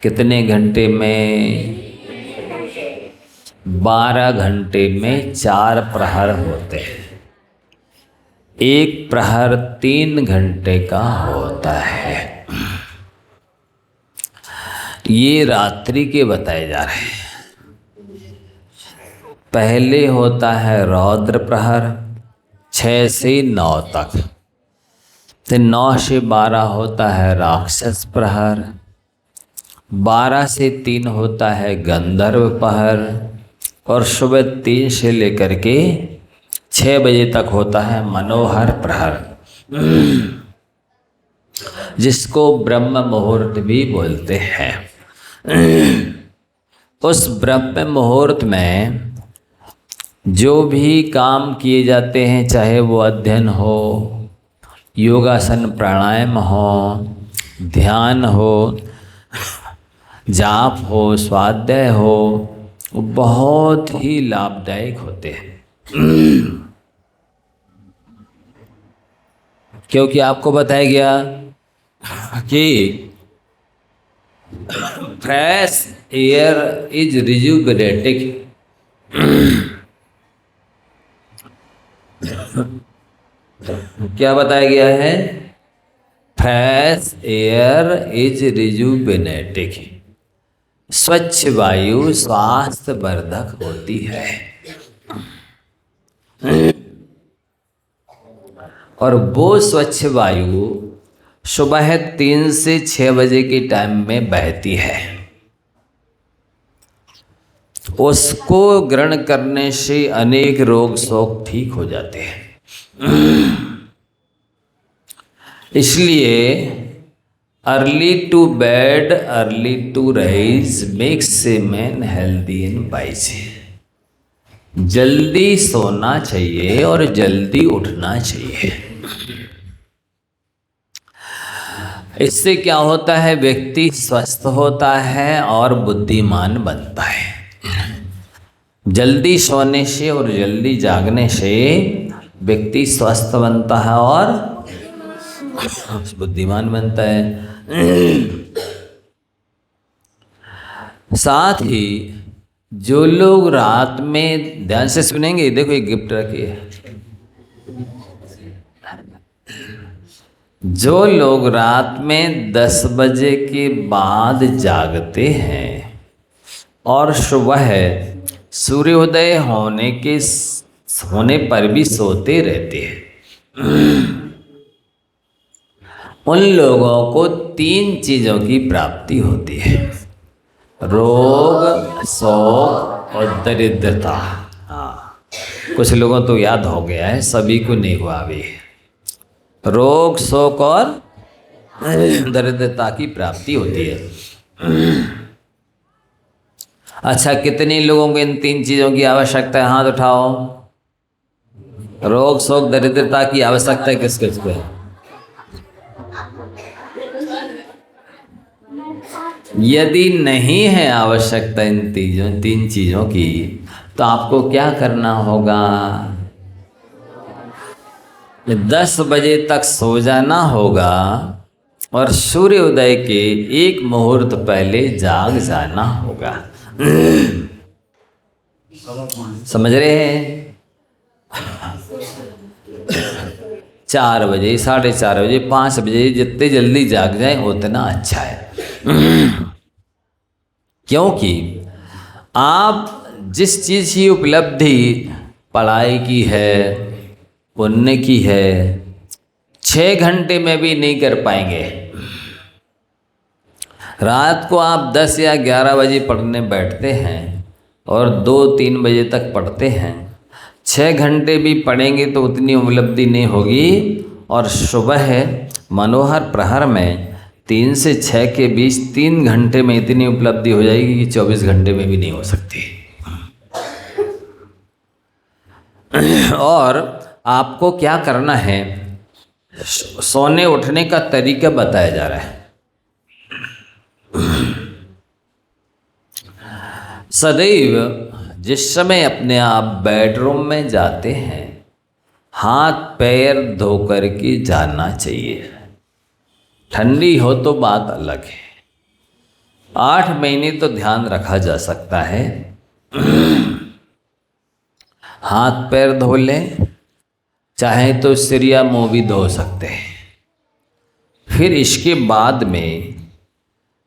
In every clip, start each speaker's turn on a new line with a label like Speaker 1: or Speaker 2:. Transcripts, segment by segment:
Speaker 1: कितने घंटे में? 12 घंटे में 4 प्रहर होते हैं। एक प्रहर 3 घंटे का होता है। ये रात्रि के बताए जा रहे हैं। पहले होता है रौद्र प्रहर 6 से 9 तक, तो 9 से 12 होता है राक्षस प्रहर, 12 से 3 होता है गंधर्व प्रहर, और सुबह 3 से लेकर के 6 बजे तक होता है मनोहर प्रहर, जिसको ब्रह्म मुहूर्त भी बोलते हैं। उस ब्रह्म मुहूर्त में जो भी काम किए जाते हैं, चाहे वो अध्ययन हो, योगासन प्राणायाम हो, ध्यान हो, जाप हो, स्वाध्याय हो, वो बहुत ही लाभदायक होते हैं। क्योंकि आपको बताया गया कि फ्रेश एयर इज रिजुविनेटिंग। क्या बताया गया है? Fresh air is rejuvenating. स्वच्छ वायु स्वास्थ्य वर्धक होती है। और वो स्वच्छ वायु सुबह 3 से 6 बजे के टाइम में बहती है। उसको ग्रहण करने से अनेक रोग शोक ठीक हो जाते हैं। इसलिए early to bed early to rise makes a man healthy and wise. जल्दी सोना चाहिए और जल्दी उठना चाहिए। इससे क्या होता है? व्यक्ति स्वस्थ होता है और बुद्धिमान बनता है। जल्दी सोने से और जल्दी जागने से व्यक्ति स्वस्थ बनता है और बुद्धिमान बनता है। साथ ही जो लोग रात में, ध्यान से सुनेंगे, देखो एक गिफ्ट रखी है। जो लोग रात में 10 बजे के बाद जागते हैं और सुबह सूर्योदय होने पर भी सोते रहते हैं, उन लोगों को 3 चीज़ों की प्राप्ति होती है: रोग, शोक और दरिद्रता। हाँ, कुछ लोगों तो याद हो गया है, सभी को नहीं हुआ अभी। रोग, शोक और दरिद्रता की प्राप्ति होती है। अच्छा, कितने लोगों को इन 3 चीज़ों की आवश्यकता है? हाथ उठाओ। रोग, शोक, दरिद्रता की आवश्यकता है किस किस को? यदि नहीं है आवश्यकता इन 3 चीज़ों की, तो आपको क्या करना होगा? 10 बजे तक सो जाना होगा और सूर्योदय के 1 मुहूर्त पहले जाग जाना होगा। समझ रहे हैं? 4 बजे, 4:30 बजे, 5 बजे, जितने जल्दी जाग जाए उतना अच्छा है। क्योंकि आप जिस चीज़ की उपलब्धि पढ़ाई की है, पुण्य की है, 6 घंटे में भी नहीं कर पाएंगे। रात को आप 10 या 11 बजे पढ़ने बैठते हैं और 2-3 बजे तक पढ़ते हैं, 6 घंटे भी पढ़ेंगे तो उतनी उपलब्धि नहीं होगी। और सुबह मनोहर प्रहर में 3 से 6 के बीच 3 घंटे में इतनी उपलब्धि हो जाएगी कि 24 घंटे में भी नहीं हो सकती। और आपको क्या करना है? सोने उठने का तरीका बताया जा रहा है। सदैव जिस समय अपने आप बेडरूम में जाते हैं, हाथ पैर धो कर के जाना चाहिए। ठंडी हो तो बात अलग है, 8 महीने तो ध्यान रखा जा सकता है। हाथ पैर धो लें, चाहे तो सिर या मुंह भी धो सकते हैं। फिर इसके बाद में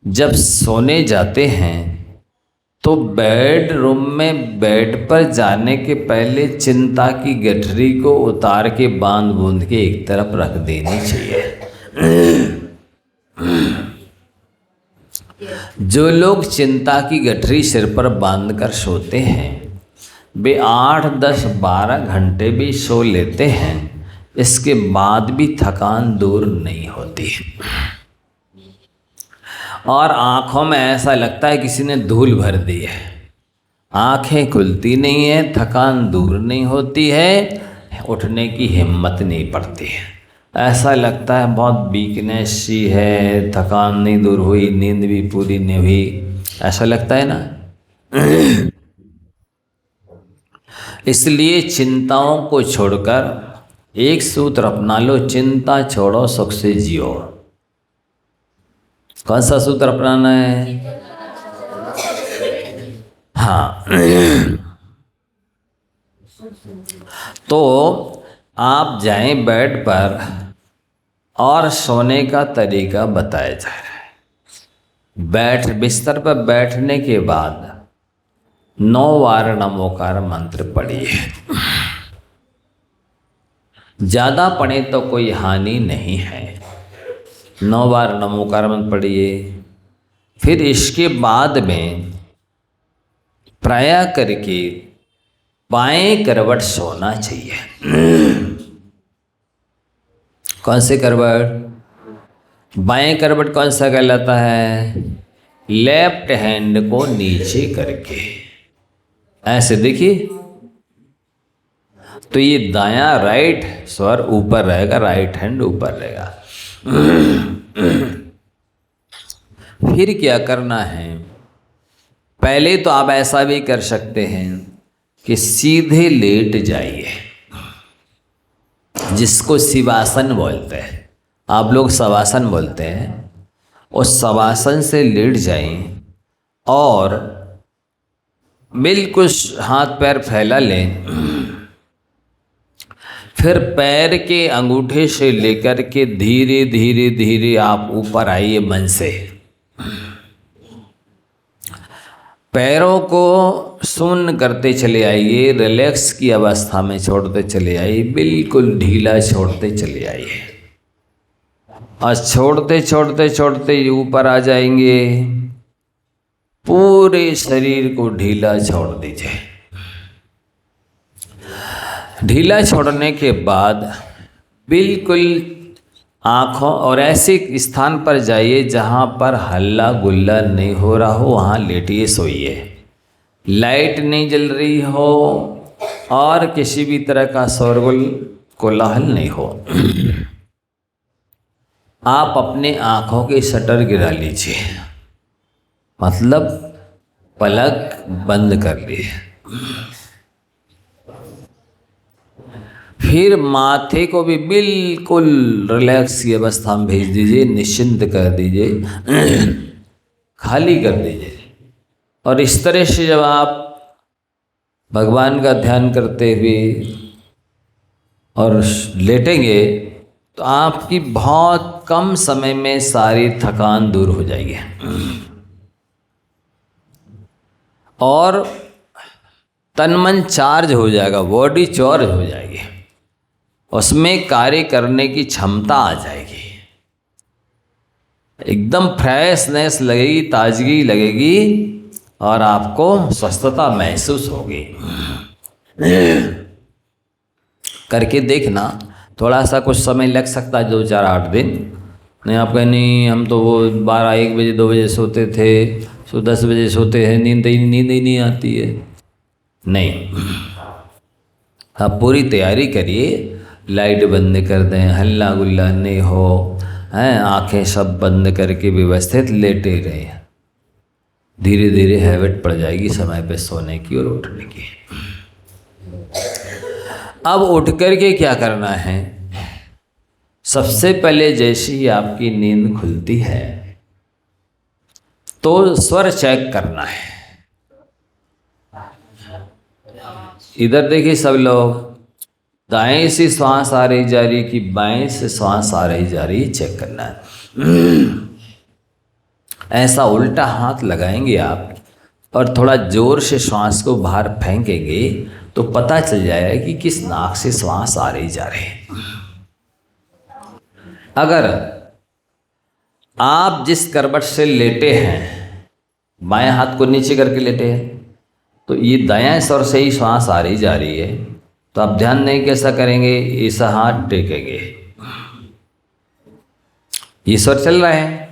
Speaker 1: जब सोने जाते हैं तो बेडरूम में बेड पर जाने के पहले चिंता की गठरी को उतार के बांध बूंद के एक तरफ रख देनी चाहिए। जो लोग चिंता की गठरी सिर पर बांध कर सोते हैं वे 8, 10, 12 घंटे भी सो लेते हैं, इसके बाद भी थकान दूर नहीं होती। और आँखों में ऐसा लगता है किसी ने धूल भर दी है, आँखें खुलती नहीं है, थकान दूर नहीं होती है, उठने की हिम्मत नहीं पड़ती है। ऐसा लगता है बहुत वीकनेस सी है, थकान नहीं दूर हुई, नींद भी पूरी नहीं हुई, ऐसा लगता है ना। इसलिए चिंताओं को छोड़कर एक सूत्र अपना लो, चिंता छोड़ो सुख से जियो। कौन सा सूत्र अपनाना है? हाँ। तो आप जाएं बेड पर और सोने का तरीका बताया जा रहा है। बिस्तर पर बैठने के बाद 9 बार नमोकार मंत्र पढ़िए। ज़्यादा पढ़े तो कोई हानि नहीं है, 9 बार नमोकार मंत्र पढ़िए। फिर इसके बाद में प्रायः करके बाएं करवट सोना चाहिए। कौन से करवट? बाएं करवट कौन सा कहलाता है? लेफ्ट हैंड को नीचे करके ऐसे देखिए, तो ये दायां राइट स्वर ऊपर रहेगा, राइट हैंड ऊपर रहेगा। फिर क्या करना है? पहले तो आप ऐसा भी कर सकते हैं कि सीधे लेट जाइए, जिसको शिवासन बोलते हैं, आप लोग शवासन बोलते हैं। उस शवासन से लेट जाएं और बिल्कुल हाथ पैर फैला लें। फिर पैर के अंगूठे से लेकर के धीरे धीरे धीरे आप ऊपर आइए मन से। पैरों को शून्य करते चले आइए, रिलैक्स की अवस्था में छोड़ते चले आइए, बिल्कुल ढीला छोड़ते चले आइए। और छोड़ते छोड़ते छोड़ते ऊपर आ जाएंगे, पूरे शरीर को ढीला छोड़ दीजिए। ढीला छोड़ने के बाद बिल्कुल आँखों और ऐसे स्थान पर जाइए जहाँ पर हल्ला गुल्ला नहीं हो रहा हो, वहाँ लेटिए सोइए। लाइट नहीं जल रही हो और किसी भी तरह का शोरगुल कोलाहल नहीं हो। आप अपने आँखों के शटर गिरा लीजिए, मतलब पलक बंद कर लिए। फिर माथे को भी बिल्कुल रिलैक्स की अवस्था में भेज दीजिए, निश्चिंत कर दीजिए, खाली कर दीजिए। और इस तरह से जब आप भगवान का ध्यान करते हुए और लेटेंगे तो आपकी बहुत कम समय में सारी थकान दूर हो जाएगी और तन मन चार्ज हो जाएगा, बॉडी चार्ज हो जाएगी, उसमें कार्य करने की क्षमता आ जाएगी, एकदम फ्रेशनेस लगेगी, ताजगी लगेगी और आपको स्वस्थता महसूस होगी। करके देखना, थोड़ा सा कुछ समय लग सकता है, 2, 4, 8 दिन। नहीं आप कहें नहीं हम तो वो 12, 1 बजे 2 बजे सोते थे, 10 बजे सोते हैं, नींद ही नहीं आती है। नहीं, आप पूरी तैयारी करिए, लाइट बंद कर दें, हल्ला गुल्ला नहीं हो, हैं, आंखें सब बंद करके व्यवस्थित लेटे रहे। धीरे धीरे हैबिट पड़ जाएगी समय पे सोने की और उठने की। अब उठ कर के क्या करना है? सबसे पहले जैसे ही आपकी नींद खुलती है तो स्वर चेक करना है। इधर देखिए सब लोग, दाएं से श्वास आ रही जा रही कि बाएं से श्वास आ रही जा रही, चेक करना है। ऐसा उल्टा हाथ लगाएंगे आप और थोड़ा जोर से श्वास को बाहर फेंकेंगे तो पता चल जाएगा कि किस नाक से श्वास आ रही जा रही है। अगर आप जिस करवट से लेटे हैं, बाएं हाथ को नीचे करके लेटे हैं, तो ये दायां स्वर से ही श्वास आ रही जा रही है, तो आप ध्यान नहीं कैसा करेंगे, ऐसा हाथ टेकेंगे। ये स्वर चल रहा है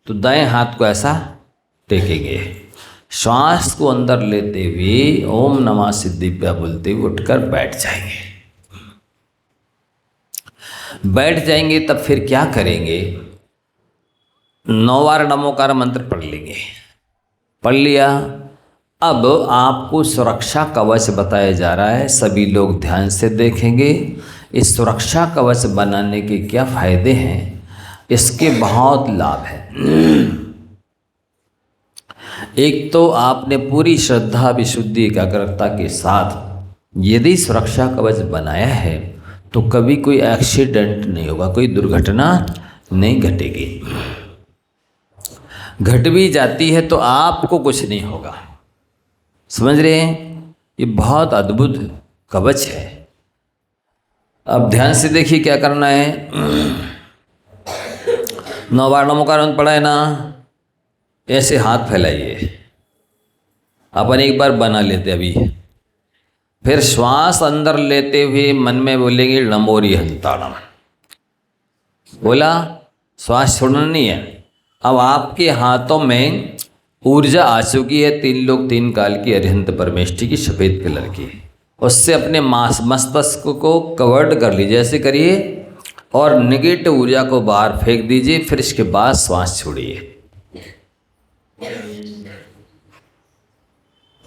Speaker 1: तो दाएं हाथ को ऐसा टेकेंगे। श्वास को अंदर लेते हुए ओम नमः सिद्धिभ्य बोलते हुए उठकर बैठ जाएंगे। बैठ जाएंगे तब फिर क्या करेंगे, 9 बार नमोकार मंत्र पढ़ लेंगे। पढ़ लिया, अब आपको सुरक्षा कवच बताया जा रहा है, सभी लोग ध्यान से देखेंगे। इस सुरक्षा कवच बनाने के क्या फायदे हैं, इसके बहुत लाभ हैं। एक तो आपने पूरी श्रद्धा विशुद्धि एकाग्रता के साथ यदि सुरक्षा कवच बनाया है तो कभी कोई एक्सीडेंट नहीं होगा, कोई दुर्घटना नहीं घटेगी। घट भी जाती है तो आपको कुछ नहीं होगा। समझ रहे हैं, ये बहुत अद्भुत कवच है। अब ध्यान से देखिए क्या करना है। 9 बार नमोकार पढ़ा है ना, ऐसे हाथ फैलाइए। अपन एक बार बना लेते अभी, फिर श्वास अंदर लेते हुए मन में बोलेंगे नमोरी हंताणम। बोला, श्वास छोड़ना नहीं है। अब आपके हाथों में ऊर्जा आ चुकी है, 3 लोक 3 काल की अरिहंत परमेष्ठी की सफेद कलर की। उससे अपने मस्तिष्क को कवर्ड कर लीजिए, ऐसे करिए और नेगेटिव ऊर्जा को बाहर फेंक दीजिए। फिर इसके बाद श्वास छोड़िए,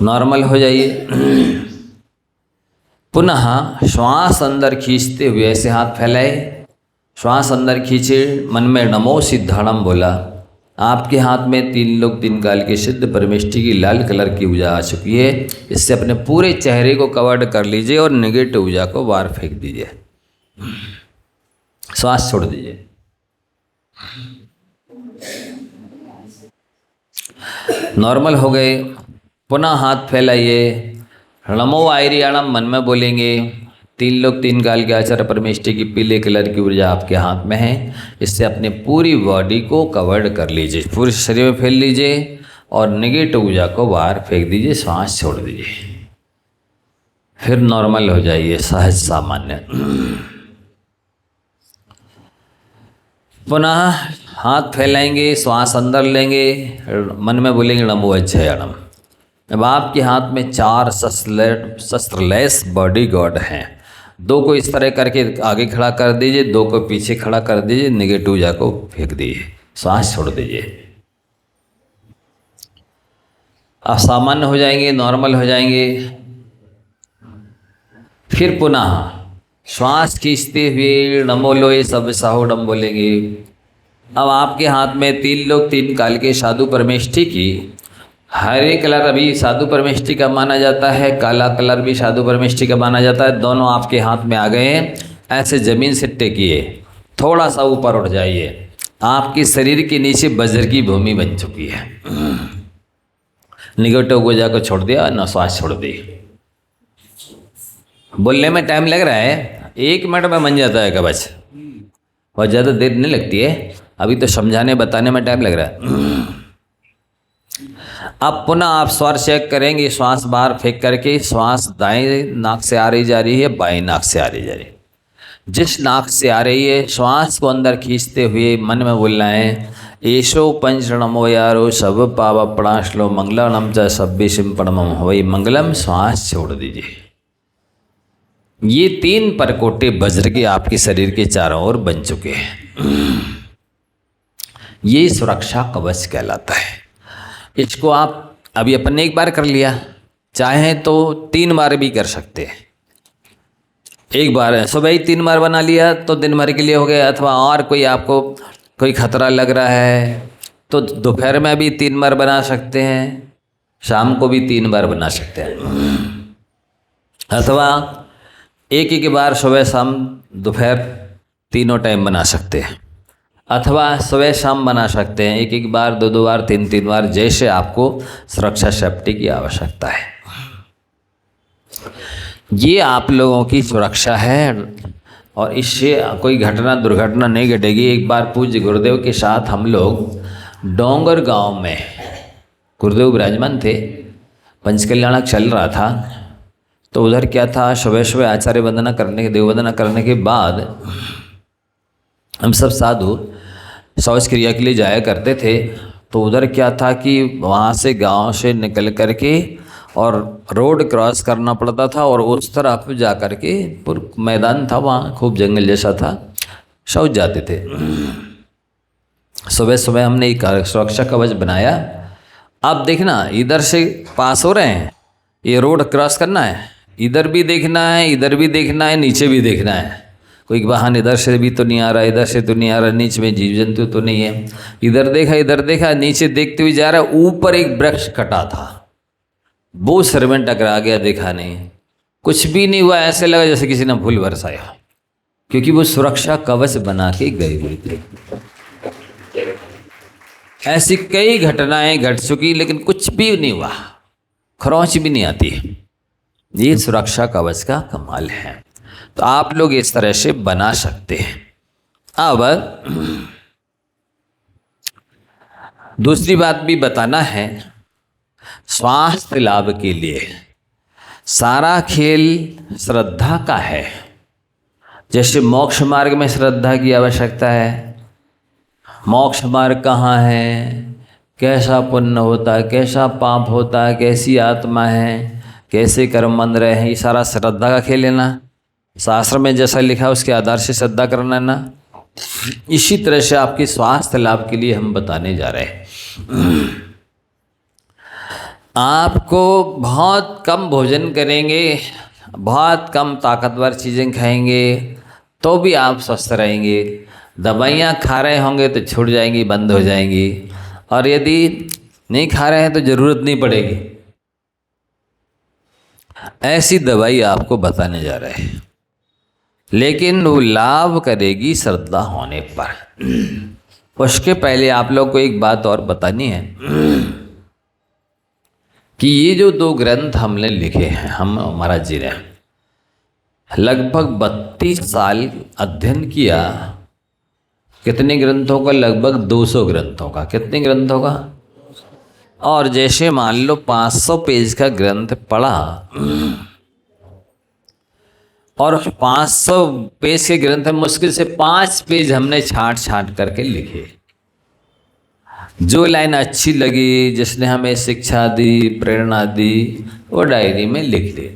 Speaker 1: नॉर्मल हो जाइए। पुनः श्वास अंदर खींचते हुए ऐसे हाथ फैलाए, श्वास अंदर खींचे, मन में नमो सिद्धाणम बोला। आपके हाथ में 3 लोक 3 काल के सिद्ध परमेष्ठी की लाल कलर की ऊर्जा आ चुकी है। इससे अपने पूरे चेहरे को कवर्ड कर लीजिए और नेगेटिव ऊर्जा को बाहर फेंक दीजिए। श्वास छोड़ दीजिए। नॉर्मल हो गए। पुनः हाथ फैलाइए, नमो आयरियाणम मन में बोलेंगे। 3 लोक 3 काल के आचार्य परमेष्ठी की पीले कलर की ऊर्जा आपके हाथ में है। इससे अपने पूरी बॉडी को कवर्ड कर लीजिए, पूरे शरीर में फैल लीजिए और नेगेटिव ऊर्जा को बाहर फेंक दीजिए। श्वास छोड़ दीजिए, फिर नॉर्मल हो जाइए, सहज सामान्य। पुनः हाथ फैलाएंगे, श्वास अंदर लेंगे, मन में बोलेंगे नमो अज्जयाणम। अब आपके हाथ में 4 शस्त्रलेस बॉडी गार्ड हैं। 2 को इस तरह करके आगे खड़ा कर दीजिए, 2 को पीछे खड़ा कर दीजिए, नेगेटिव ऊर्जा को फेंक दीजिए, श्वास छोड़ दीजिए। आप सामान्य हो जाएंगे, नॉर्मल हो जाएंगे। फिर पुनः श्वास खींचते हुए नमो लोए सब साहुडम बोलेंगे। अब आपके हाथ में 3 लोक 3 काल के साधु परमेष्ठी की हरे कलर अभी साधु परमेष्ठी का माना जाता है, काला कलर भी साधु परमेष्ठी का माना जाता है। दोनों आपके हाथ में आ गए हैं। ऐसे जमीन से टेकिए, थोड़ा सा ऊपर उठ जाइए। आपके शरीर के नीचे वज्र की भूमि बन चुकी है। निगेटिव ऊर्जा को छोड़ दिया, न श्वास छोड़ दी। बोलने में टाइम लग रहा है, 1 मिनट में बन जाता है कवच, बहुत ज़्यादा देर नहीं लगती है। अभी तो समझाने बताने में टाइम लग रहा है। अब पुनः आप स्वर चेक करेंगे, श्वास बाहर फेंक करके श्वास दाएं नाक से आ रही जा रही है, बाएं नाक से आ रही जा रही है। जिस नाक से आ रही है श्वास को अंदर खींचते हुए मन में बोलना है एशो पंच नमो यारो सब पाव प्रणाश्लो मंगलम च सभ्य सिंपणमम हवई मंगलम। श्वास छोड़ दीजिए। ये 3 परकोटे वज्र के आपके शरीर के चारों ओर बन चुके हैं। ये सुरक्षा कवच कहलाता है। इसको आप अभी अपन ने 1 बार कर लिया, चाहें तो 3 बार भी कर सकते हैं। 1 बार सुबह ही 3 बार बना लिया तो दिन भर के लिए हो गया। अथवा और कोई आपको कोई खतरा लग रहा है, तो दोपहर में भी 3 बार बना सकते हैं, शाम को भी 3 बार बना सकते हैं, अथवा एक बार सुबह शाम दोपहर तीनों टाइम बना सकते हैं, अथवा सुबह शाम बना सकते हैं, एक बार, दो बार, तीन बार, जैसे आपको सुरक्षा सेफ्टी की आवश्यकता है। ये आप लोगों की सुरक्षा है और इससे कोई घटना दुर्घटना नहीं घटेगी। एक बार पूज्य गुरुदेव के साथ हम लोग डोंगर गांव में, गुरुदेव विराजमान थे, पंचकल्याणक चल रहा था, तो उधर क्या था, सुबह सुबह आचार्य वंदना करने के, देव वंदना करने के बाद हम सब साधु शौच क्रिया के लिए जाया करते थे। तो उधर क्या था कि वहाँ से गांव से निकल कर के और रोड क्रॉस करना पड़ता था और उस तरफ जा कर के पूरा मैदान था, वहाँ खूब जंगल जैसा था, शौच जाते थे। सुबह सुबह हमने एक सुरक्षा कवच बनाया। अब देखना, इधर से पास हो रहे हैं, ये रोड क्रॉस करना है, इधर भी देखना है, इधर भी देखना है, नीचे भी देखना है, कोई वाहन इधर से भी तो नहीं आ रहा, इधर से तो नहीं आ रहा, नीचे में जीव जंतु तो नहीं है, इधर देखा, नीचे देखते हुए जा रहा है। ऊपर एक वृक्ष कटा था, वो सिर में टकरा गया, देखा नहीं, कुछ भी नहीं हुआ, ऐसे लगा जैसे किसी ने फूल बरसाया, क्योंकि वो सुरक्षा कवच बना के गए हुए थे। ऐसी कई घटनाएं घट चुकी, लेकिन कुछ भी नहीं हुआ, खरोंच भी नहीं आती। ये सुरक्षा कवच का कमाल है। तो आप लोग इस तरह से बना सकते हैं। अब दूसरी बात भी बताना है, स्वास्थ्य लाभ के लिए सारा खेल श्रद्धा का है। जैसे मोक्ष मार्ग में श्रद्धा की आवश्यकता है। मोक्ष मार्ग कहाँ है, कैसा पुण्य होता है, कैसा पाप होता है, कैसी आत्मा है, कैसे कर्मबंध रहे हैं, ये सारा श्रद्धा का खेल है ना। शास्त्र में जैसा लिखा है उसके आधार से श्रद्धा करना है ना। इसी तरह से आपके स्वास्थ्य लाभ के लिए हम बताने जा रहे हैं। आपको बहुत कम भोजन करेंगे, बहुत कम ताकतवर चीज़ें खाएंगे तो भी आप स्वस्थ रहेंगे। दवाइयाँ खा रहे होंगे तो छूट जाएंगी, बंद हो जाएंगी, और यदि नहीं खा रहे हैं तो ज़रूरत नहीं पड़ेगी। ऐसी दवाई आपको बताने जा रहे हैं, लेकिन वो लाभ करेगी श्रद्धा होने पर। उसके पहले आप लोग को एक बात और बतानी है कि ये जो 2 ग्रंथ हमने लिखे हैं, हम महाराज जी ने लगभग 32 साल अध्ययन किया। कितने ग्रंथों का? लगभग 200 ग्रंथों का। कितने ग्रंथों का? और जैसे मान लो 500 पेज का ग्रंथ पढ़ा और 500 पेज के ग्रंथ में मुश्किल से 5 पेज हमने छांट छांट करके लिखे। जो लाइन अच्छी लगी, जिसने हमें शिक्षा दी, प्रेरणा दी, वो डायरी में लिख ली।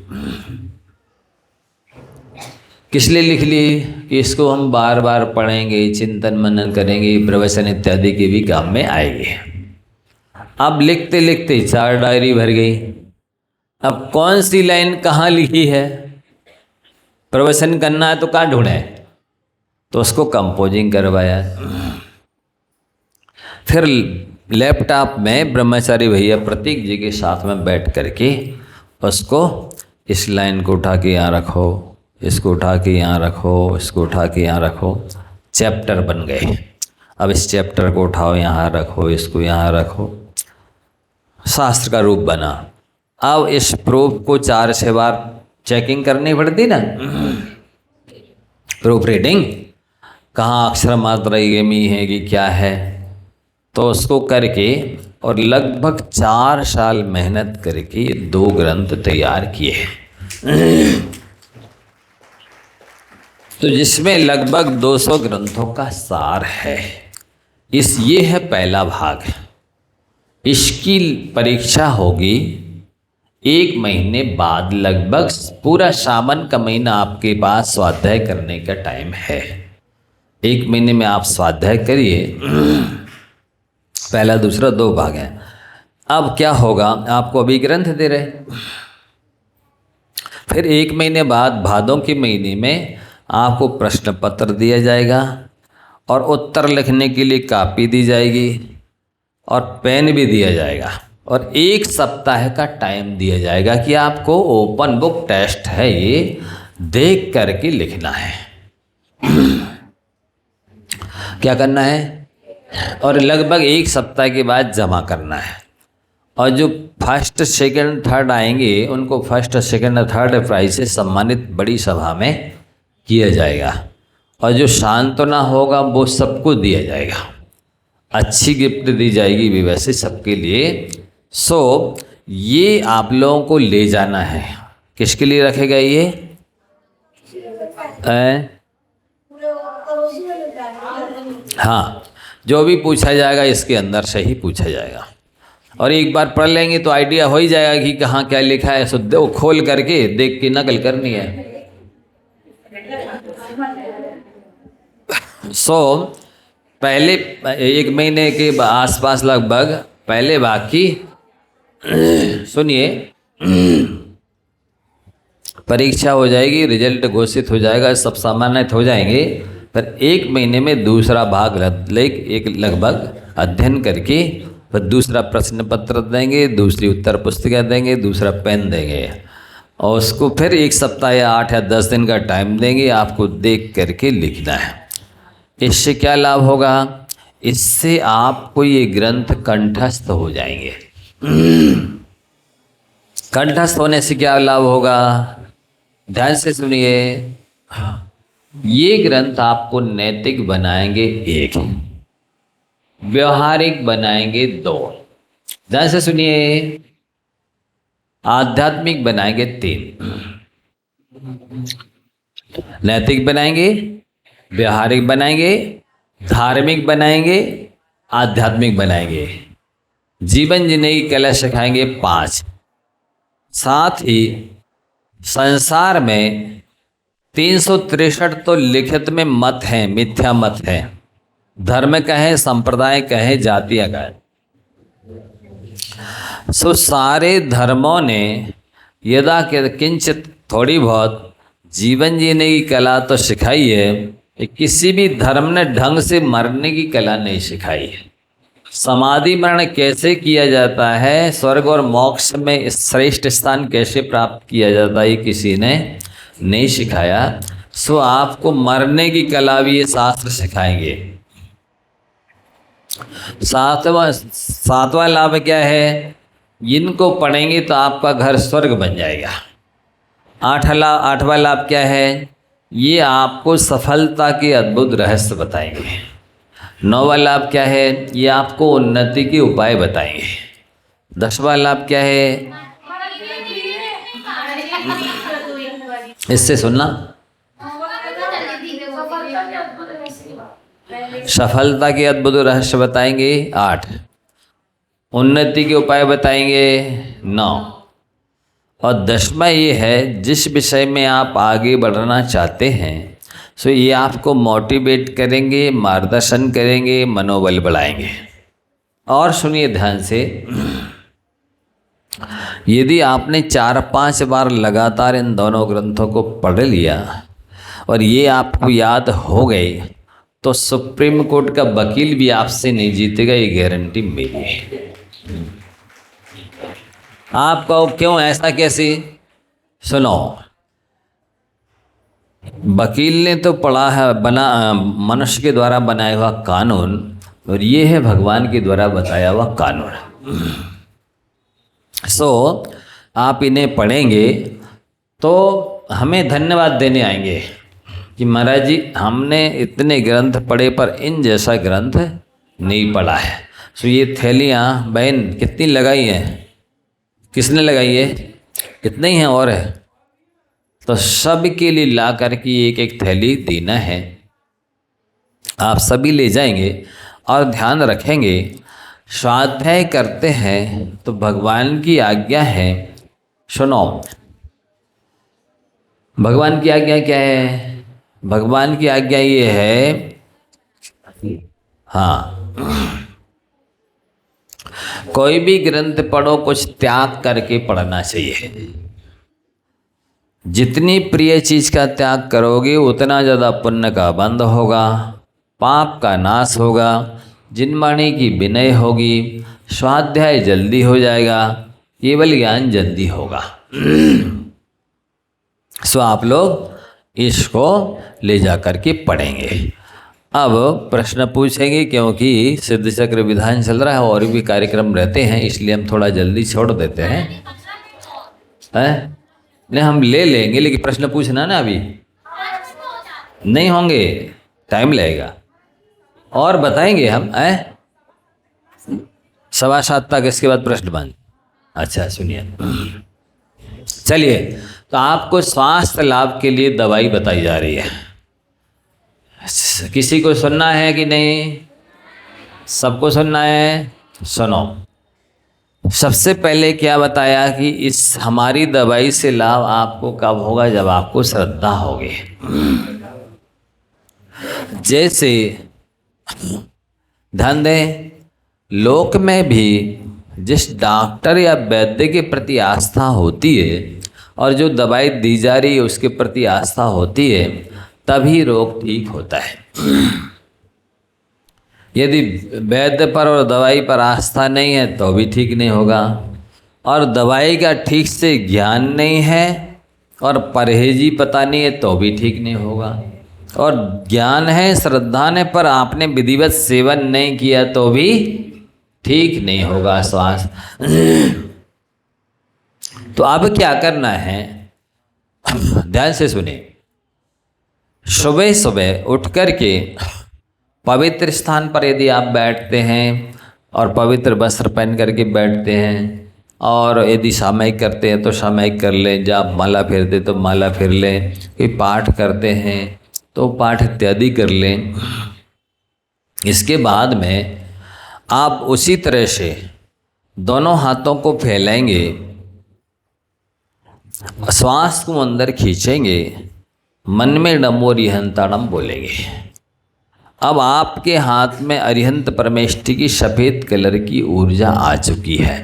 Speaker 1: किस लिए लिख ली? कि इसको हम बार बार पढ़ेंगे, चिंतन मनन करेंगे, प्रवचन इत्यादि के भी काम में आएंगे। अब लिखते लिखते 4 डायरी भर गई। अब कौन सी लाइन कहाँ लिखी है? प्रवचन करना है तो कहाँ ढूंढे? तो उसको कंपोजिंग करवाया। फिर लैपटॉप में ब्रह्मचारी भैया प्रतीक जी के साथ में बैठ करके उसको, इस लाइन को उठा के यहाँ रखो, इसको उठा के यहाँ रखो, इसको उठा के यहाँ रखो, चैप्टर बन गए। अब इस चैप्टर को उठाओ, यहाँ रखो, इसको यहाँ रखो, शास्त्र का रूप बना। अब इस प्रूफ को 4 से बार चेकिंग करनी पड़ती ना, प्रूफ रीडिंग, कहाँ अक्षर मात्रा यमी है कि क्या है, तो उसको करके और लगभग 4 साल मेहनत करके 2 ग्रंथ तैयार किए। तो जिसमें लगभग 200 ग्रंथों का सार है। ये है पहला भाग। इसकी परीक्षा होगी 1 महीने बाद। लगभग पूरा सावन का महीना आपके पास स्वाध्याय करने का टाइम है। 1 महीने में आप स्वाध्याय करिए। पहला दूसरा 2 भाग हैं। अब क्या होगा, आपको अभी ग्रंथ दे रहे, फिर 1 महीने बाद भादों के महीने में आपको प्रश्न पत्र दिया जाएगा और उत्तर लिखने के लिए कॉपी दी जाएगी। और पेन भी दिया जाएगा और 1 सप्ताह का टाइम दिया जाएगा कि आपको ओपन बुक टेस्ट है, ये देख करके लिखना है। क्या करना है? और लगभग 1 सप्ताह के बाद जमा करना है। और जो फर्स्ट सेकंड थर्ड आएंगे उनको फर्स्ट सेकंड और थर्ड प्राइज से सम्मानित बड़ी सभा में किया जाएगा। और जो सांत्वना होगा वो सबको दिया जाएगा, अच्छी गिफ्ट दी जाएगी भी वैसे सबके लिए। सो ये आप लोगों को ले जाना है। किसके लिए रखेगा ये? हाँ, जो भी पूछा जाएगा इसके अंदर से ही पूछा जाएगा। और एक बार पढ़ लेंगे तो आइडिया हो ही जाएगा कि कहाँ क्या लिखा है। सो वो खोल करके देख के नकल करनी है। सो पहले 1 महीने के आसपास लगभग पहले भाग की सुनिए परीक्षा हो जाएगी, रिजल्ट घोषित हो जाएगा, सब सम्मानित हो जाएंगे। फिर 1 महीने में दूसरा भाग एक लगभग अध्ययन करके फिर दूसरा प्रश्न पत्र देंगे, दूसरी उत्तर पुस्तिका देंगे, दूसरा पेन देंगे और उसको फिर 1 सप्ताह या 8 या 10 दिन का टाइम देंगे, आपको देख करके लिखना है। इससे क्या लाभ होगा? इससे आपको ये ग्रंथ कंठस्थ हो जाएंगे। कंठस्थ होने से क्या लाभ होगा? ध्यान से सुनिए। ये ग्रंथ आपको नैतिक बनाएंगे 1, व्यवहारिक बनाएंगे 2, ध्यान से सुनिए, आध्यात्मिक बनाएंगे 3। नैतिक बनाएंगे, व्यवहारिक बनाएंगे, धार्मिक बनाएंगे, आध्यात्मिक बनाएंगे, जीवन जीने की कला सिखाएंगे 5। साथ ही संसार में 363 तो लिखित में मत हैं, मिथ्या मत हैं, धर्म कहें, संप्रदाय कहें, जातियां कहें। सो सारे धर्मों ने यदा किंचित थोड़ी बहुत जीवन जीने की कला तो सिखाई है, किसी भी धर्म ने ढंग से मरने की कला नहीं सिखाई है। समाधि मरण कैसे किया जाता है, स्वर्ग और मोक्ष में श्रेष्ठ स्थान कैसे प्राप्त किया जाता है, ये किसी ने नहीं सिखाया। सो आपको मरने की कला भी ये शास्त्र सिखाएंगे। सातवां लाभ क्या है? इनको पढ़ेंगे तो आपका घर स्वर्ग बन जाएगा। आठवां लाभ क्या है? ये आपको सफलता के अद्भुत रहस्य बताएंगे। 9वां लाभ क्या है? ये आपको उन्नति के उपाय बताएंगे। 10वां लाभ क्या है? इससे सुनना, सफलता के अद्भुत रहस्य बताएंगे 8, उन्नति के उपाय बताएंगे 9, और 10वां ये है जिस विषय में आप आगे बढ़ना चाहते हैं सो ये आपको मोटिवेट करेंगे, मार्गदर्शन करेंगे, मनोबल बढ़ाएंगे। और सुनिए ध्यान से, यदि आपने 4-5 बार लगातार इन दोनों ग्रंथों को पढ़ लिया और ये आपको याद हो गए तो सुप्रीम कोर्ट का वकील भी आपसे नहीं जीतेगा, ये गारंटी मेरी है। आप कहो क्यों, ऐसा कैसे? सुनो, वकील ने तो पढ़ा है, बना मनुष्य के द्वारा बनाया हुआ कानून, और ये है भगवान के द्वारा बताया हुआ कानून। सो आप इन्हें पढ़ेंगे तो हमें धन्यवाद देने आएंगे कि महाराज जी हमने इतने ग्रंथ पढ़े पर इन जैसा ग्रंथ नहीं पढ़ा है। सो ये थैलियाँ बहन कितनी लगाई हैं? किसने लगाई है? कितने ही हैं और है? तो सब के लिए ला करके एक थैली देना है। आप सभी ले जाएंगे और ध्यान रखेंगे, स्वाध्याय करते हैं तो भगवान की आज्ञा है। सुनो, भगवान की आज्ञा क्या है? भगवान की आज्ञा ये है, हाँ, कोई भी ग्रंथ पढ़ो कुछ त्याग करके पढ़ना चाहिए। जितनी प्रिय चीज का त्याग करोगे उतना ज़्यादा पुण्य का बंध होगा, पाप का नाश होगा, जिनवाणी की विनय होगी, स्वाध्याय जल्दी हो जाएगा, केवल ज्ञान जल्दी होगा। सो आप लोग इसको ले जा कर के पढ़ेंगे। अब प्रश्न पूछेंगे, क्योंकि सिद्ध चक्र विधान चल रहा है और भी कार्यक्रम रहते हैं, इसलिए हम थोड़ा जल्दी छोड़ देते हैं। नहीं, हम ले लेंगे, लेकिन प्रश्न पूछना ना अभी नहीं होंगे, टाइम लगेगा। और बताएंगे हम 7:15 तक, इसके बाद प्रश्न बंद। अच्छा सुनिए, चलिए, तो आपको स्वास्थ्य लाभ के लिए दवाई बताई जा रही है। किसी को सुनना है कि नहीं? सबको सुनना है? सुनो। सबसे पहले क्या बताया कि इस हमारी दवाई से लाभ आपको कब होगा? जब आपको श्रद्धा होगी। जैसे ध्यान दें, लोक में भी जिस डॉक्टर या वैद्य के प्रति आस्था होती है और जो दवाई दी जा रही है उसके प्रति आस्था होती है, तभी रोग ठीक होता है। यदि वैद्य पर और दवाई पर आस्था नहीं है तो भी ठीक नहीं होगा, और दवाई का ठीक से ज्ञान नहीं है और परहेजी पता नहीं है तो भी ठीक नहीं होगा, और ज्ञान है श्रद्धा ने पर आपने विधिवत सेवन नहीं किया तो भी ठीक नहीं होगा स्वास्थ्य। तो अब क्या करना है, ध्यान से सुने। सुबह सुबह उठ कर के पवित्र स्थान पर यदि आप बैठते हैं और पवित्र वस्त्र पहन करके बैठते हैं, और यदि सामयिक करते हैं तो सामयिक कर लें, जब माला फेरते तो माला फेर लें, कोई पाठ करते हैं तो पाठ इत्यादि कर लें। इसके बाद में आप उसी तरह से दोनों हाथों को फैलाएंगे, श्वास को अंदर खींचेंगे, मन में नमो अरिहंताणम बोलेंगे। अब आपके हाथ में अरिहंत परमेष्ठी की सफ़ेद कलर की ऊर्जा आ चुकी है।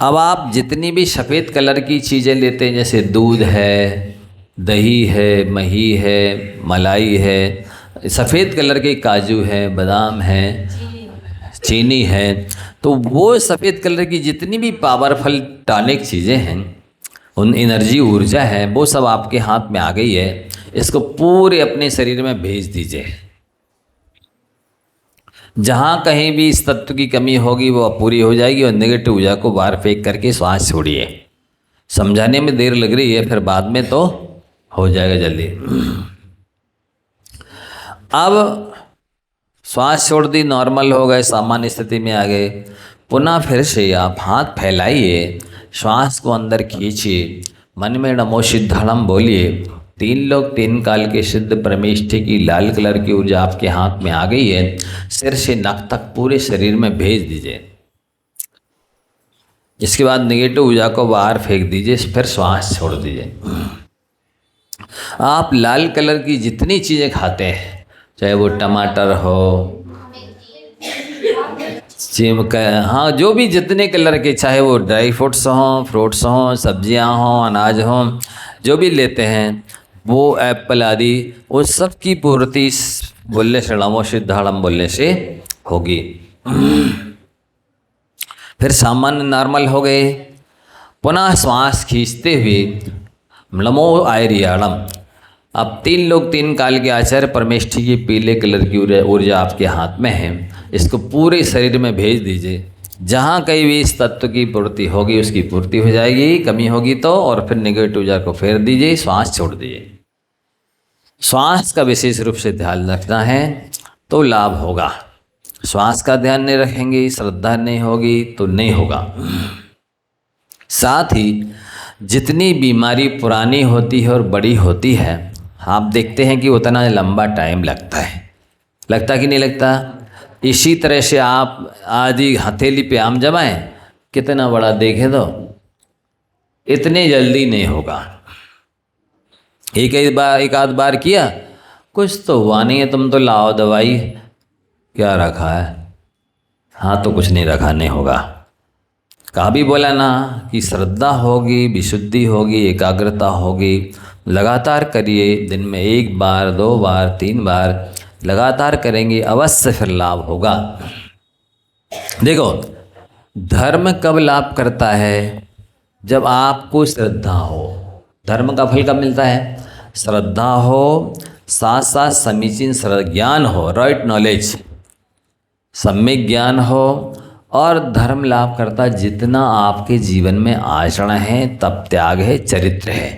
Speaker 1: अब आप जितनी भी सफ़ेद कलर की चीज़ें लेते हैं, जैसे दूध है, दही है, मही है, मलाई है, सफ़ेद कलर के काजू है, बादाम है, चीनी है, तो वो सफ़ेद कलर की जितनी भी पावरफुल टॉनिक चीज़ें हैं, उन एनर्जी ऊर्जा है, वो सब आपके हाथ में आ गई है। इसको पूरे अपने शरीर में भेज दीजिए। जहाँ कहीं भी इस तत्व की कमी होगी वो पूरी हो जाएगी, और नेगेटिव ऊर्जा को बाहर फेंक करके श्वास छोड़िए। समझाने में देर लग रही है, फिर बाद में तो हो जाएगा जल्दी। अब श्वास छोड़ दी, नॉर्मल हो गए, सामान्य स्थिति में आ गए। पुनः फिर से आप हाथ फैलाइए, श्वास को अंदर खींचिए, मन में नमो सिद्धाणम बोलिए। 3 लोग 3 काल के सिद्ध परमेष्ठी की लाल कलर की ऊर्जा आपके हाथ में आ गई है। सिर से नख तक पूरे शरीर में भेज दीजिए। इसके बाद नेगेटिव ऊर्जा को बाहर फेंक दीजिए, फिर श्वास छोड़ दीजिए। आप लाल कलर की जितनी चीज़ें खाते हैं, चाहे वो टमाटर हो, हाँ, जो भी जितने कलर के, चाहे वो ड्राई फ्रूट्स हों, फ्रूट्स हों, सब्जियां हों, अनाज हों, जो भी लेते हैं, वो एप्पल आदि, उस सब की पूर्ति बोलने से, नमो सिद्धाणम बोलने से होगी। फिर सामान्य नॉर्मल हो गए। पुनः श्वास खींचते हुए नमो आयरियाणम। अब 3 लोग 3 काल के आचार्य परमेष्ठी की पीले कलर की ऊर्जा आपके हाथ में है। इसको पूरे शरीर में भेज दीजिए। जहाँ कहीं भी इस तत्व की पूर्ति होगी उसकी पूर्ति हो जाएगी, कमी होगी तो, और फिर नेगेटिव ऊर्जा को फेर दीजिए, श्वास छोड़ दीजिए। श्वास का विशेष रूप से ध्यान रखना है तो लाभ होगा। श्वास का ध्यान नहीं रखेंगे, श्रद्धा नहीं होगी तो नहीं होगा। साथ ही जितनी बीमारी पुरानी होती है और बड़ी होती है, आप देखते हैं कि उतना लंबा टाइम लगता है। लगता कि नहीं लगता? इसी तरह से आप आदि हथेली पे आम जमाएं, कितना बड़ा देखे तो इतने जल्दी नहीं होगा। एक आध बार किया, कुछ तो हुआ नहीं है, तुम तो लाओ दवाई, क्या रखा है? हाँ, तो कुछ नहीं रखा, नहीं होगा। कहा भी बोला ना कि श्रद्धा होगी, विशुद्धि होगी, एकाग्रता होगी। लगातार करिए, दिन में 1 बार, 2 बार, 3 बार, लगातार करेंगे अवश्य फिर लाभ होगा। देखो, धर्म कब लाभ करता है? जब आपको श्रद्धा हो। धर्म का फल कब मिलता है? श्रद्धा हो, साथ साथ समीचीन ज्ञान हो, राइट नॉलेज, सम्यक ज्ञान हो। और धर्म लाभ करता जितना आपके जीवन में आचरण है, तप त्याग है, चरित्र है,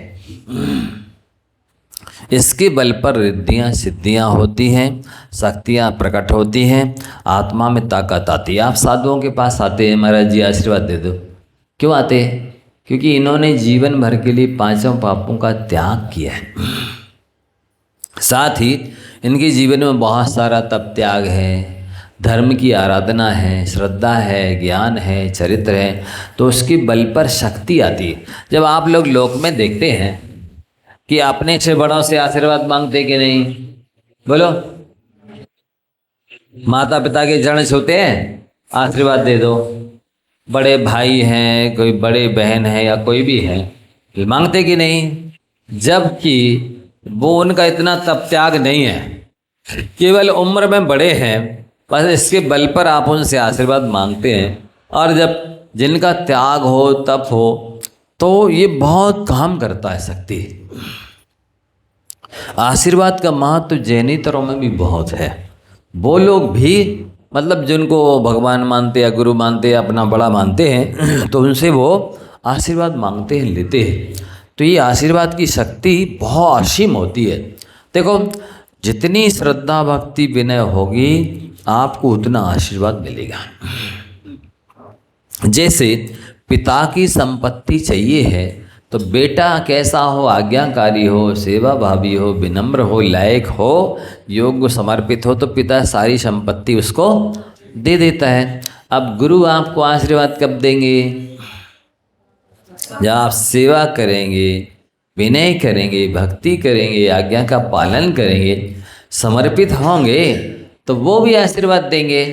Speaker 1: इसके बल पर रिद्धियाँ सिद्धियाँ होती हैं, शक्तियाँ प्रकट होती हैं, आत्मा में ताकत आती है। आप साधुओं के पास आते हैं, महाराज जी आशीर्वाद दे दो। क्यों आते हैं? क्योंकि इन्होंने जीवन भर के लिए पांचों पापों का त्याग किया है। साथ ही इनके जीवन में बहुत सारा तप त्याग है, धर्म की आराधना है, श्रद्धा है, ज्ञान है, चरित्र है, तो उसके बल पर शक्ति आती है। जब आप लोग लोक में देखते हैं कि अपने से बड़ों से आशीर्वाद मांगते कि नहीं? बोलो, माता पिता के चरण छूते हैं, आशीर्वाद दे दो। बड़े भाई हैं, कोई बड़े बहन है या कोई भी है, मांगते कि नहीं? जबकि वो उनका इतना तप त्याग नहीं है, केवल उम्र में बड़े हैं, बस इसके बल पर आप उनसे आशीर्वाद मांगते हैं। और जब जिनका त्याग हो, तप हो, तो ये बहुत काम करता है शक्ति। आशीर्वाद का महत्व जैनेतरों में भी बहुत है। वो लोग भी, मतलब जिनको भगवान मानते या गुरु मानते या अपना बड़ा मानते हैं, तो उनसे वो आशीर्वाद मांगते हैं, लेते हैं। तो ये आशीर्वाद की शक्ति बहुत असीम होती है। देखो, जितनी श्रद्धा भक्ति विनय होगी, आपको उतना आशीर्वाद मिलेगा। जैसे पिता की संपत्ति चाहिए है, तो बेटा कैसा हो? आज्ञाकारी हो, सेवा भावी हो, विनम्र हो, लायक हो, योग्य समर्पित हो, तो पिता सारी संपत्ति उसको दे देता है। अब गुरु आपको आशीर्वाद कब देंगे? जब आप सेवा करेंगे, विनय करेंगे, भक्ति करेंगे, आज्ञा का पालन करेंगे, समर्पित होंगे, तो वो भी आशीर्वाद देंगे।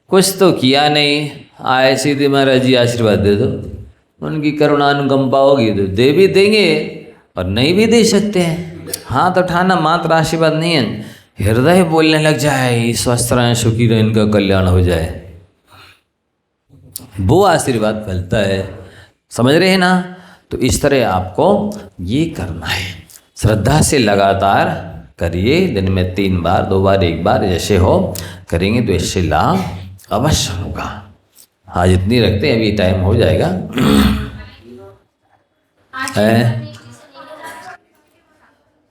Speaker 1: कुछ तो किया नहीं, आए सीधे महाराज जी आशीर्वाद दे दो। उनकी करुणा अनुकंपा होगी तो दे भी देंगे और नहीं भी दे सकते हैं। हाथ उठाना मात्र आशीर्वाद नहीं है, हृदय बोलने लग जाए, स्वस्थ रहें, सुखी रहें, इनका कल्याण हो जाए, वो आशीर्वाद फलता है। समझ रहे हैं ना? तो इस तरह आपको ये करना है। श्रद्धा से लगातार करिए, दिन में 3 बार, 2 बार, 1 बार, जैसे हो करेंगे तो इससे लाभ अवश्य होगा। आज इतनी रखते हैं, अभी टाइम हो जाएगा।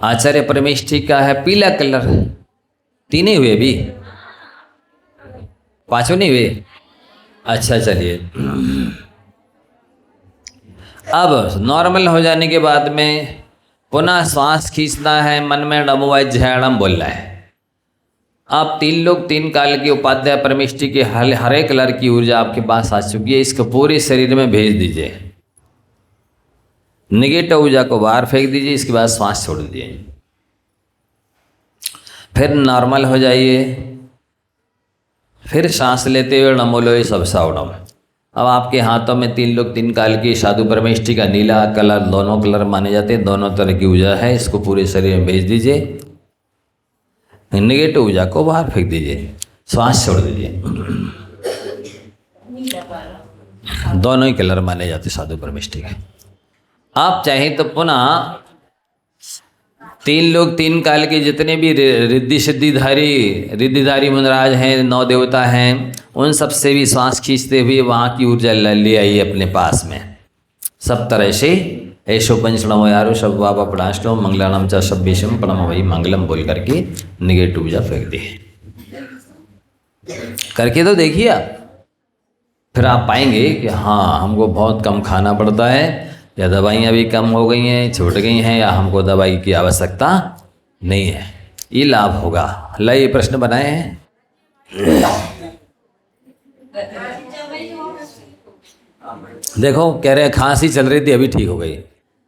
Speaker 1: आचार्य परमेष्ठी का है पीला कलर। 3 ही हुए, अभी 5 नहीं हुए। अच्छा, चलिए। अब नॉर्मल हो जाने के बाद में पुनः श्वास खींचना है, मन में नमो वाय झयाणम बोलना है। आप 3 लोग 3 काल के उपाध्याय परमेष्ठी के हरे कलर की ऊर्जा आपके पास आ चुकी है, इसको पूरे शरीर में भेज दीजिए। निगेटिव ऊर्जा को बाहर फेंक दीजिए, इसके बाद श्वास छोड़ दीजिए, फिर नॉर्मल हो जाइए। फिर सांस लेते हुए नमो लोय सब सावणम। अब आपके हाथों में 3 लोग 3 काल की साधु परमेष्ठी का नीला कलर, दोनों कलर माने जाते हैं, दोनों तरह की ऊर्जा है, इसको पूरे शरीर में भेज दीजिए। निगेटिव ऊर्जा को बाहर फेंक दीजिए, श्वास छोड़ दीजिए। दोनों ही कलर माने जाते साधु परमेष्ठी के। आप चाहें तो पुनः 3 लोग 3 काल के जितने भी रिद्धिधारी मुनराज हैं, 9 देवता हैं, उन सब से भी श्वास खींचते हुए वहाँ की ऊर्जा ले आइए अपने पास में। सब तरह से ऐशो पंचणमो यारो सब बाबा पढ़ाष्टो मंगलानम च सभ्यशम प्रणम वही मंगलम बोल करके निगेटिव ऊर्जा फेंक दी। करके तो देखिए आप, फिर आप पाएंगे कि हाँ, हमको बहुत कम खाना पड़ता है, या दवाइयाँ भी कम हो गई हैं, छूट गई हैं, या हमको दवाई की आवश्यकता नहीं है। ये लाभ होगा। अल्लाह ये प्रश्न बनाए हैं। देखो, कह रहे हैं खांसी चल रही थी, अभी ठीक हो गई,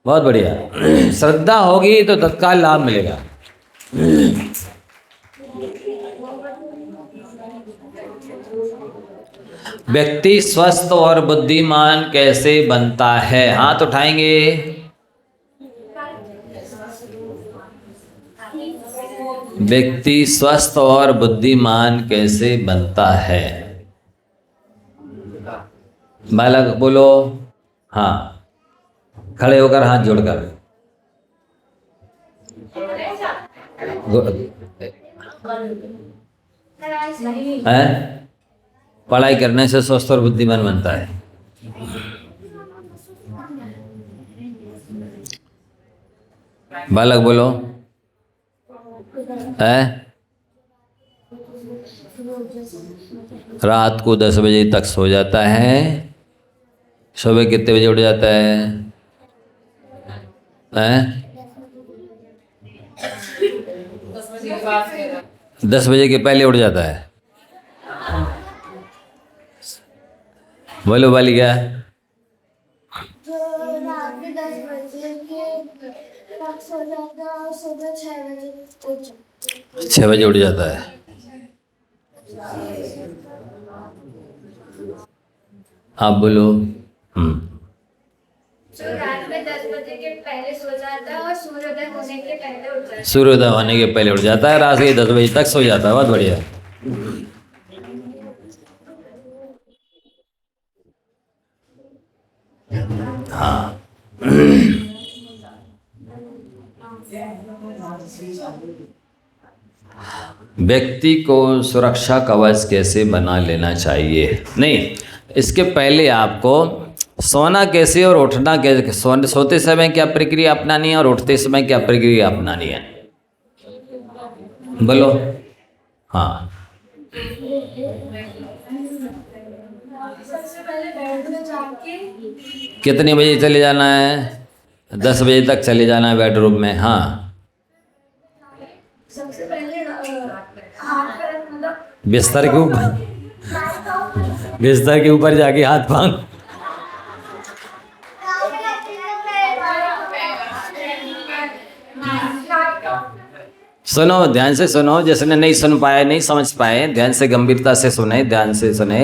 Speaker 1: बहुत बढ़िया। श्रद्धा होगी तो तत्काल लाभ मिलेगा। व्यक्ति स्वस्थ और बुद्धिमान कैसे बनता है? हाथ उठाएंगे। व्यक्ति स्वस्थ और बुद्धिमान कैसे बनता है? बालक बोलो। हाँ, खड़े होकर हाथ जोड़कर। है? पढ़ाई करने से स्वस्थ और बुद्धिमान बनता है। बालक बोलो। है? रात को 10 बजे तक सो जाता है, सुबह कितने बजे उठ जाता है? हैं? 10 बजे के पहले उठ जाता है। बोलो बालिका।
Speaker 2: रात में 10 बजे के तक सो जाता है और सुबह 6 बजे उठ जाता है।
Speaker 1: 6 बजे उठ जाता है। आप बोलो।
Speaker 2: जो रात में 10 बजे के पहले सो जाता है और सूर्योदय होने के पहले उठ जाता है।
Speaker 1: सूर्योदय होने के पहले उठ जाता है, रात के 10 बजे तक सो जाता है। बहुत बढ़िया। हाँ। व्यक्ति को सुरक्षा कवच कैसे बना लेना चाहिए? नहीं, इसके पहले आपको सोना कैसे और उठना कैसे, सोते समय क्या प्रक्रिया अपनानी है और उठते समय क्या प्रक्रिया अपनानी है? बोलो। हाँ।
Speaker 2: सबसे पहले बेड में जाके
Speaker 1: कितने बजे चले जाना है? 10 बजे तक चले जाना है बेडरूम में। हाँ।
Speaker 2: सबसे पहले हाथ पैर मतलब
Speaker 1: बिस्तर के ऊपर, बिस्तर के ऊपर जाके हाथ पांव। सुनो, ध्यान से सुनो। जिसने नहीं सुन पाए, नहीं समझ पाए, ध्यान से गंभीरता से सुने, ध्यान से सुने।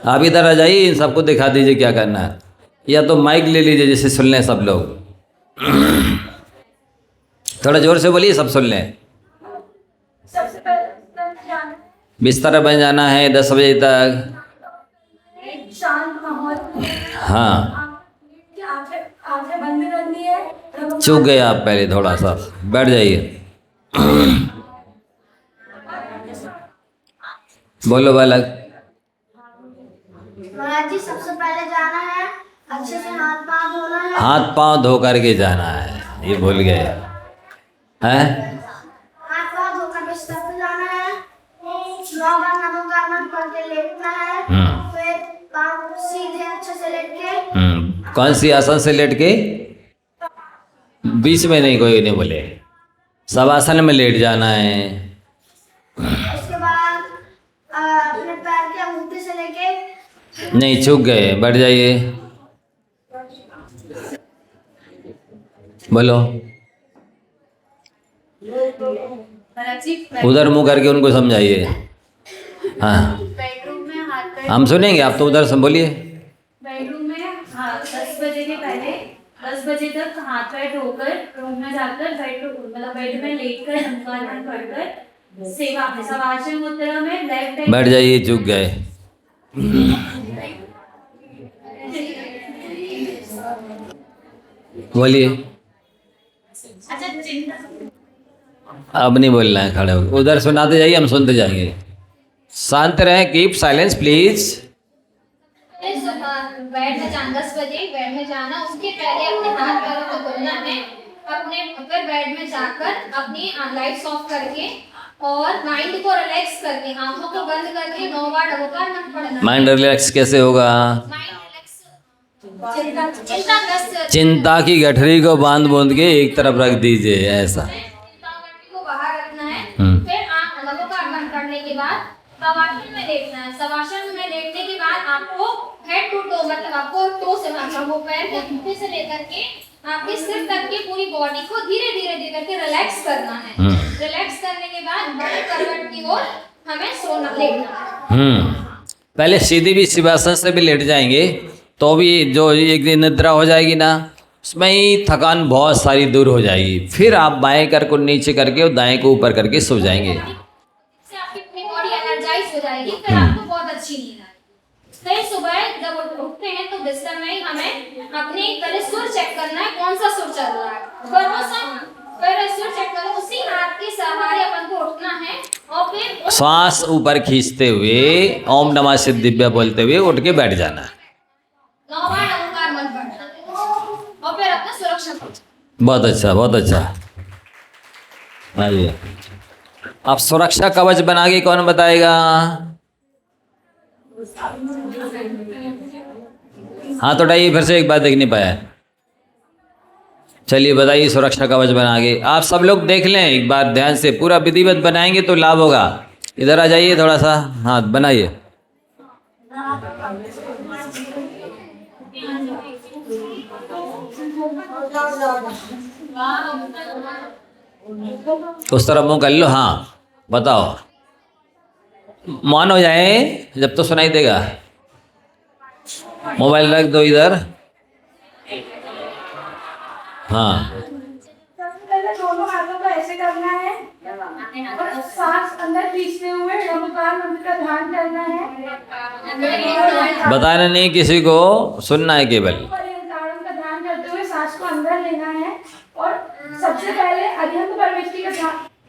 Speaker 1: आप इधर आ जाइए, इन सबको दिखा दीजिए क्या करना है, या तो माइक ले लीजिए जिसे सुन लें सब लोग। थोड़ा जोर से बोलिए, सब सुन लें।
Speaker 2: सबसे पहले
Speaker 1: बिस्तर बन जाना है 10 बजे तक।
Speaker 2: शांत माहौल।
Speaker 1: हाँ।
Speaker 2: आंखें बंद करनी है।
Speaker 1: चूक गए आप, पहले थोड़ा सा बैठ जाइए। बोलो बालक।
Speaker 2: महाराज जी, सबसे पहले जाना है, अच्छे से हाथ पाँव धोना है।
Speaker 1: हाथ पांव धो करके जाना है, ये भूल गए हैं?
Speaker 2: हाथ पाँव धोकर बिस्तर पे जाना है। 9 बार नमो कार्बन पढ़ के लेटना है। फिर पाँव सीधे अच्छे से लेट के।
Speaker 1: कौन सी आसन से लेट के? बीच में नहीं, कोई नहीं बोले। सब आसन में लेट जाना है।
Speaker 2: उसके बाद अपने पैर के अंगूठे से लेके।
Speaker 1: नहीं, चूक गए, बैठ जाइए। बोलो। उधर मुंह करके उनको समझाइए। हाँ,
Speaker 2: बेडरूम में हाथ पैर।
Speaker 1: हम सुनेंगे, आप तो उधर से बोलिए।
Speaker 3: बेडरूम में 10 बजे के पहले 10 बजे तक हाथ पैर धोकर रूम में जाकर बेड में लेटकर नमस्कार पढ़कर सेवा शवासन मुद्रा में लेफ्ट
Speaker 1: बैठ जाइए, चूक गए। बोलिए।
Speaker 3: अच्छा चिंता
Speaker 1: अब नहीं बोलना है, खड़े हो उधर सुनाते जाइए, हम सुनते जाएंगे। शांत रहें, कीप साइलेंस प्लीज।
Speaker 2: बेड में जाना 10 बजे बेड में जाना। उसके पहले अपने हाथ पैरों को धोना है। अपने फिर बेड में जाकर अपनी लाइट्स ऑफ करके और माइंड को रिलैक्स करके आंखों को बंद करके 9 बार डबोकार मन पढ़ना।
Speaker 1: माइंड रिलैक्स कैसे होगा?
Speaker 2: माइंड रिलैक्स चिंताग्रस्त
Speaker 1: चिंता की गठरी को बांध बूंद के एक तरफ रख दीजिए, ऐसा।
Speaker 2: चिंता को बाहर रखना है। फिर आप डबोकार मन करने के बाद शवासन में लेटना है। शवासन में लेटने के बाद आपको हेड टू टो मतलब आपको टो से वो पैर के घुटने से लेकर के आपके सिर तक की पूरी बॉडी को धीरे धीरे करके रिलैक्स करना है। रिलैक्स करने के बाद बड़े करवट की ओर हमें सोना लेटना है।
Speaker 1: पहले सीधी भी शिवासन से भी लेट जाएंगे तो भी जो एक दिन निद्रा हो जाएगी ना, उसमें ही थकान बहुत सारी दूर हो जाएगी। फिर आप बाएं कर को नीचे करके और दाएं को ऊपर करके सो जाएंगे।
Speaker 2: इससे आपकी पूरी बॉडी एनर्जाइज हो जाएगी, फिर आपको बहुत अच्छी नींद आएगी। फिर सुबह जब उठते हैं तो बिस्तर में ही हमें अपने पहले सुर चेक करना है, कौन सा सुर चल रहा है। फिर सुर चेक करो, उसी हाथ के सहारे अपन को उठना है और फिर
Speaker 1: श्वास ऊपर खींचते हुए ओम नमः शिवाय बोलते हुए उठ के बैठ जाना है।
Speaker 2: 9 बार ओंकार मंत्र पढ़ना है और फिर अपना सुरक्षा कवच।
Speaker 1: बहुत अच्छा, बहुत अच्छा। आइए, अब सुरक्षा कवच बना के कौन बताएगा? हाँ तो उठाइए, फिर से एक बार देख नहीं पाया। चलिए बताइए सुरक्षा कवच बना के। आप सब लोग देख लें एक बार ध्यान से, पूरा विधिवत बनाएंगे तो लाभ होगा। इधर आ जाइए थोड़ा सा, हाँ बनाइए। उस तरफ मुंह कर लो, हाँ बताओ। मौन हो जाए जब तो सुनाई देगा। मोबाइल रख दो इधर। हाँ
Speaker 3: पहले दोनों हाथों को ऐसे करना है और सांस अंदर खींचते हुए ओंकार मंत्र का ध्यान करना है।
Speaker 1: बताना नहीं किसी को, सुनना है केवल।
Speaker 3: उच्चारण का ध्यान करते हुए सांस को अंदर लेना है और सबसे पहले अरिहंत परमेष्टि का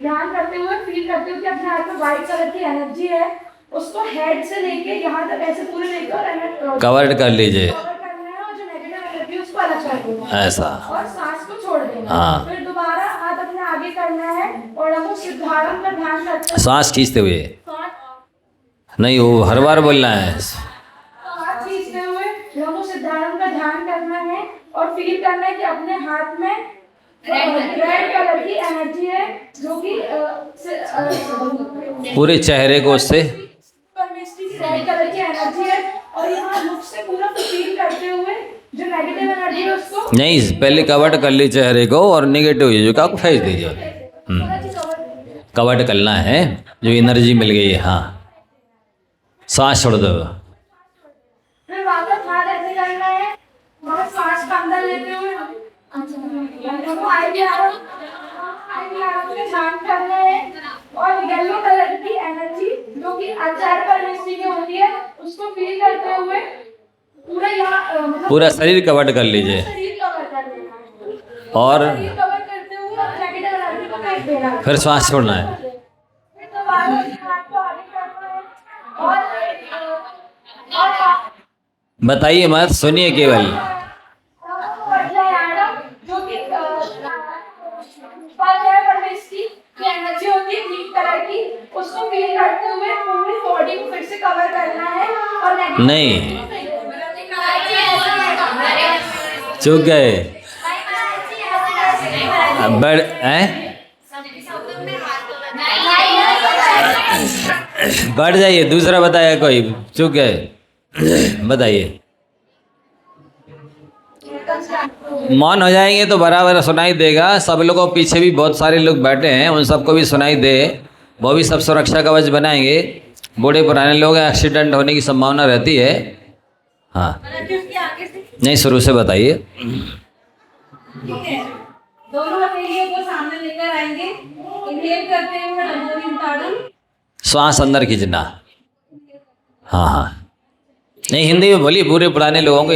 Speaker 3: ध्यान करते हुए फील करते हुए कि अपने हाथ में व्हाइट कलर की एनर्जी है, उसको हेड से लेके यहाँ तक ऐसे पूरे लेकर
Speaker 1: कवर कर लीजिए
Speaker 3: कवर करना है और जो नेगेटिव एनर्जी उसको अलग कर देना है
Speaker 1: ऐसा।
Speaker 3: और सांस को छोड़ देना है।
Speaker 1: हाँ।
Speaker 3: फिर दोबारा हाथ अपने आगे करना है और नमो सिद्धारम का ध्यान करते
Speaker 1: सांस खींचते हुए
Speaker 3: सांस
Speaker 1: नहीं, वो हर बार बोलना है।
Speaker 3: हाथ खींचते हुए नमो सिद्धारम का ध्यान करना है और फील करना है कि अपने हाथ में रेड कलर की एनर्जी है जो कि
Speaker 1: पूरे चेहरे को उससे
Speaker 3: परमेष्टि की रेड कलर की एनर्जी है और यहाँ मुख से पूरा फील करते हुए जो नेगेटिव एनर्जी है उसको
Speaker 1: नहीं, पहले कवर कर ली चेहरे को और निगेटिव जो का फेंक दीजिए।
Speaker 3: पूरा चीज कवर
Speaker 1: कवर करना है जो एनर्जी मिल गई है। हाँ, सांस छोड़ दो।
Speaker 3: फिर वापस हाथ ऐसे करना है और सांस का अंदर लेते हुए ध्यान करना है और येलो कलर की एनर्जी जो कि आचार्य परमेष्टि की होती है उसको फील करते हुए पूरा यहाँ
Speaker 1: पूरा शरीर कवर कर लीजिए
Speaker 3: शरीर कवर कर देना है
Speaker 1: और
Speaker 3: शरीर कवर करते हुए नेगेटिव एनर्जी को फेंक देना है।
Speaker 1: फिर सांस छोड़ना है।
Speaker 3: फिर दोबारा हाथ को आगे करना है और
Speaker 1: बताइए मत, सुनिए केवल।
Speaker 3: जो कि परमेष्टि की एनर्जी होती है ग्रीन कलर की, उसको फील करते हुए पूरी बॉडी को फिर से कवर करना है और
Speaker 1: नहीं, चूक गए। बढ़ बढ़ जाइए, दूसरा बताया कोई, चूक गए। बताइए। मौन हो जाएंगे तो बराबर सुनाई देगा। सब लोगों को पीछे भी बहुत सारे लोग बैठे हैं, उन सबको भी सुनाई दे, वो भी सब सुरक्षा कवच बनाएंगे। बूढ़े पुराने लोग हैं, एक्सीडेंट होने की संभावना रहती है। हाँ नहीं, शुरू से बताइए।
Speaker 3: दोनों हथेलियों को सामने लेकर आएंगे, इनहेल करते हुए नमो सिद्धारम।
Speaker 1: श्वास अंदर खींचना। हाँ हाँ, नहीं हिंदी में बोलिए, बूढ़े पुराने लोगों को।